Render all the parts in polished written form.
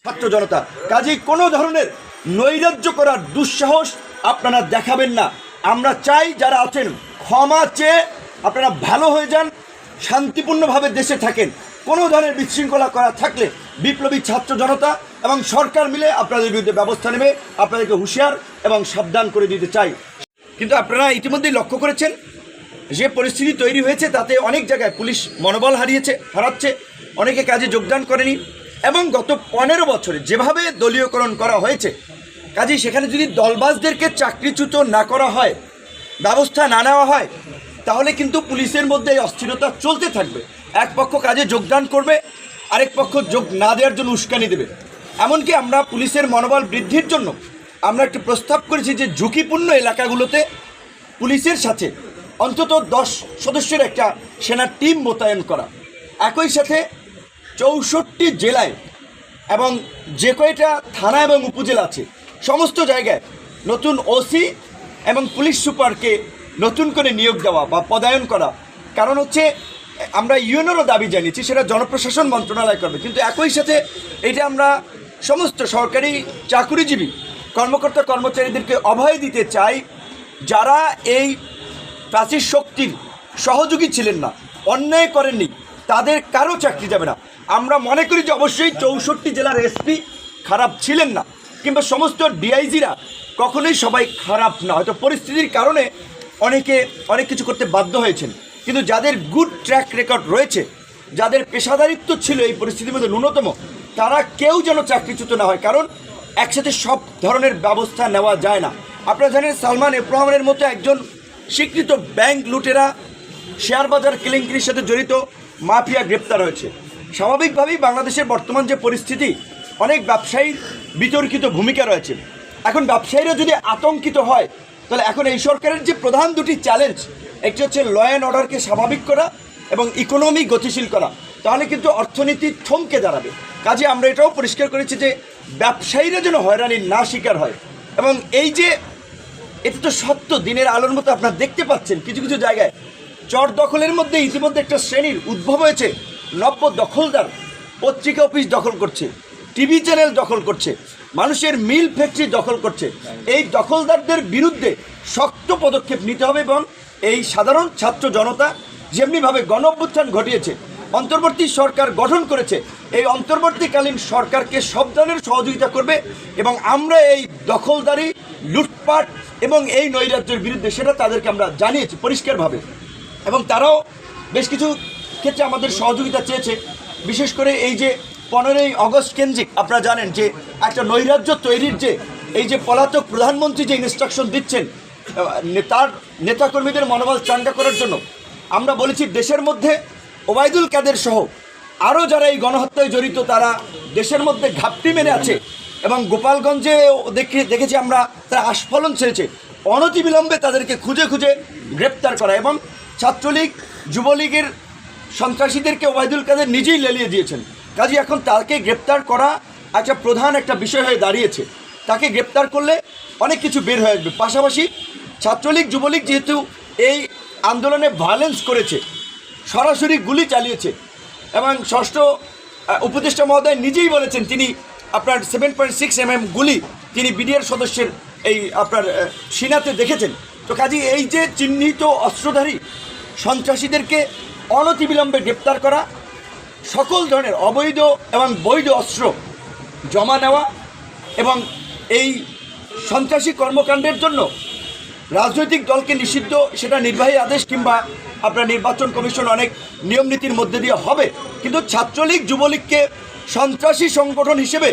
ছাত্র জনতা কাজেই কোনো ধরনের নৈরাজ্য করার দুঃসাহস আপনারা দেখাবেন না। আমরা চাই যারা আছেন ক্ষমা চেয়ে আপনারা ভালো হয়ে যান, শান্তিপূর্ণভাবে দেশে থাকেন। কোনো ধরনের বিশৃঙ্খলা করা থাকলে বিপ্লবী ছাত্র জনতা এবং সরকার মিলে আপনাদের বিরুদ্ধে ব্যবস্থা নেবে। আপনাদেরকে হুঁশিয়ার এবং সাবধান করে দিতে চাই। কিন্তু আপনারা ইতিমধ্যেই লক্ষ্য করেছেন যে পরিস্থিতি তৈরি হয়েছে, তাতে অনেক জায়গায় পুলিশ মনোবল হারাচ্ছে, অনেকে কাজে যোগদান করেনি। এবং গত 15 বছরে যেভাবে দলীয়করণ করা হয়েছে, কাজেই সেখানে যদি দলবাজদেরকে চাকরিচ্যুত না করা হয়, ব্যবস্থা না নেওয়া হয়, তাহলে কিন্তু পুলিশের মধ্যে এই অস্থিরতা চলতে থাকবে। এক পক্ষ কাজে যোগদান করবে, আরেক পক্ষ যোগ না দেওয়ার জন্য উস্কানি দেবে। এমনকি আমরা পুলিশের মনোবল বৃদ্ধির জন্য আমরা একটি প্রস্তাব করেছি যে ঝুঁকিপূর্ণ এলাকাগুলোতে পুলিশের সাথে অন্তত 10 সদস্যের একটা সেনা টিম মোতায়েন করা। একই সাথে 64 জেলায় এবং যে কয়টা থানা এবং উপজেলা আছে সমস্ত জায়গায় নতুন ওসি এবং পুলিশ সুপারকে নতুন করে নিয়োগ দেওয়া বা পদায়ন করা। কারণ হচ্ছে আমরা ইউএনওরও দাবি জানিয়েছি, সেটা জনপ্রশাসন মন্ত্রণালয় করবে, কিন্তু একই সাথে এটা আমরা সমস্ত সরকারি চাকুরিজীবী কর্মকর্তা কর্মচারীদেরকে অভয় দিতে চাই, যারা এই ফ্যাসিস্ট শক্তির সহযোগী ছিলেন না, অন্যায় করেননি, তাদের কারো চাকরি যাবে না। আমরা মনে করি যে অবশ্যই 64 জেলার এসপি খারাপ ছিলেন না, কিংবা সমস্ত ডিআইজিরা কখনোই সবাই খারাপ না। হয়তো পরিস্থিতির কারণে অনেকে অনেক কিছু করতে বাধ্য হয়েছেন, কিন্তু যাদের গুড ট্র্যাক রেকর্ড রয়েছে, যাদের পেশাদারিত্ব ছিল এই পরিস্থিতির মধ্যে ন্যূনতম, তারা কেউ যেন চাকরিচ্যুত না হয়। কারণ একসাথে সব ধরনের ব্যবস্থা নেওয়া যায় না। আপনারা জানেন সালমান এফ রহমানের মতো একজন স্বীকৃত ব্যাংক লুটেরা, শেয়ার বাজার কেলেঙ্কারির সাথে জড়িত মাফিয়া গ্রেপ্তার হয়েছে। স্বাভাবিকভাবেই বাংলাদেশের বর্তমান যে পরিস্থিতি, অনেক ব্যবসায়ীর বিতর্কিত ভূমিকা রয়েছে। এখন ব্যবসায়ীরা যদি আতঙ্কিত হয়, তাহলে এখন এই সরকারের যে প্রধান দুটি চ্যালেঞ্জ, একটি হচ্ছে ল অ্যান্ড অর্ডারকে স্বাভাবিক করা এবং ইকোনমি গতিশীল করা, তাহলে কিন্তু অর্থনীতি থমকে দাঁড়াবে। কাজে আমরা এটাও পরিষ্কার করেছি যে ব্যবসায়ীরা যেন হয়রানির না শিকার হয়। এবং এই যে এটা তো সত্য, দিনের আলোর মতো আপনারা দেখতে পাচ্ছেন কিছু কিছু জায়গায় চর দখলের মধ্যে ইতিমধ্যে একটা শ্রেণীর উদ্ভব হয়েছে। নব্য দখলদার পত্রিকা অফিস দখল করছে, টিভি চ্যানেল দখল করছে, মানুষের মিল ফ্যাক্টরি দখল করছে। এই দখলদারদের বিরুদ্ধে শক্ত পদক্ষেপ নিতে হবে এবং এই সাধারণ ছাত্র জনতা যেমনিভাবে গণ অভ্যুত্থান ঘটিয়েছে, অন্তর্বর্তী সরকার গঠন করেছে, এই অন্তর্বর্তীকালীন সরকারকে সব ধরনের সহযোগিতা করবে। এবং আমরা এই দখলদারি, লুটপাট এবং এই নৈরাজ্যের বিরুদ্ধে সেটা তাদেরকে আমরা জানিয়েছি পরিষ্কারভাবে। এবং তারাও বেশ কিছু ক্ষেত্রে আমাদের সহযোগিতা চেয়েছে। বিশেষ করে এই যে 15ই আগস্ট কেন্দ্রিক আপনারা জানেন যে একটা নৈরাজ্য তৈরির যে এই যে পলাতক প্রধানমন্ত্রী যে ইনস্ট্রাকশন দিচ্ছেন তার নেতাকর্মীদের মনোবল চাঙ্গা করার জন্য, আমরা বলেছি দেশের মধ্যে ওবায়দুল কাদের সহ আরও যারা এই গণহত্যায় জড়িত তারা দেশের মধ্যে ঘাপটি মেরে আছে। এবং গোপালগঞ্জে দেখেছি আমরা তারা আস্ফলন ছেড়েছে। অনতিবিলম্বে তাদেরকে খুঁজে খুঁজে গ্রেপ্তার করা। এবং ছাত্রলীগ যুবলীগের সন্ত্রাসীদেরকে ওবায়দুল কাদের নিজেই লেলিয়ে দিয়েছেন। কাজে এখন তাকে গ্রেপ্তার করা একটা প্রধান একটা বিষয় হয়ে দাঁড়িয়েছে। তাকে গ্রেপ্তার করলে অনেক কিছু বের হয়ে আসবে। পাশাপাশি ছাত্রলীগ যুবলীগ যেহেতু এই আন্দোলনে ভায়োলেন্স করেছে, সরাসরি গুলি চালিয়েছে, এবং ষষ্ঠ উপদেষ্টা মহোদয় নিজেই বলেছেন তিনি আপনার 7.6 mm গুলি তিনি বিডিআর সদস্যের এই আপনার সিনাতে দেখেছেন। তো কাজে এই যে চিহ্নিত অস্ত্রধারী সন্ত্রাসীদেরকে অনতিবিলম্বে গ্রেপ্তার করা, সকল ধরনের অবৈধ এবং বৈধ অস্ত্র জমা নেওয়া, এবং এই সন্ত্রাসী কর্মকাণ্ডের জন্য রাজনৈতিক দলকে নিষিদ্ধ, সেটা নির্বাহী আদেশ কিংবা আপনার নির্বাচন কমিশন অনেক নিয়মনীতির মধ্যে দিয়ে হবে। কিন্তু ছাত্রলীগ যুবলীগকে সন্ত্রাসী সংগঠন হিসেবে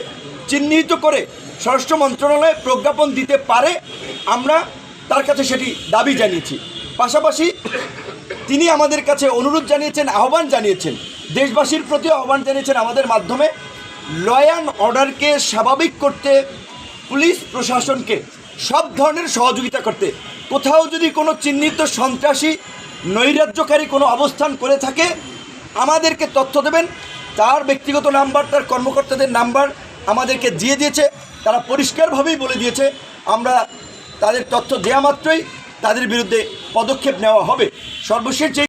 চিহ্নিত করে স্বরাষ্ট্র মন্ত্রণালয়ে প্রজ্ঞাপন দিতে পারে, আমরা তার কাছে সেটি দাবি জানিয়েছি। পাশাপাশি তিনি আমাদের কাছে অনুরোধ জানিয়েছেন, আহ্বান জানিয়েছেন, দেশবাসীর প্রতি আহ্বান জানিয়েছেন আমাদের মাধ্যমে ল অ্যান্ড অর্ডারকে স্বাভাবিক করতে পুলিশ প্রশাসনকে সব ধরনের সহযোগিতা করতে। কোথাও যদি কোনো চিহ্নিত সন্ত্রাসী নৈরাজ্যকারী কোনো অবস্থান করে থাকে আমাদেরকে তথ্য দেবেন। তার ব্যক্তিগত নাম্বার, তার কর্মকর্তাদের নাম্বার আমাদেরকে দিয়ে দিয়েছে। তারা পরিষ্কারভাবেই বলে দিয়েছে আমরা তাদের তথ্য দেওয়া মাত্রই তাদের বিরুদ্ধে পদক্ষেপ নেওয়া হবে। সর্বশেষ যে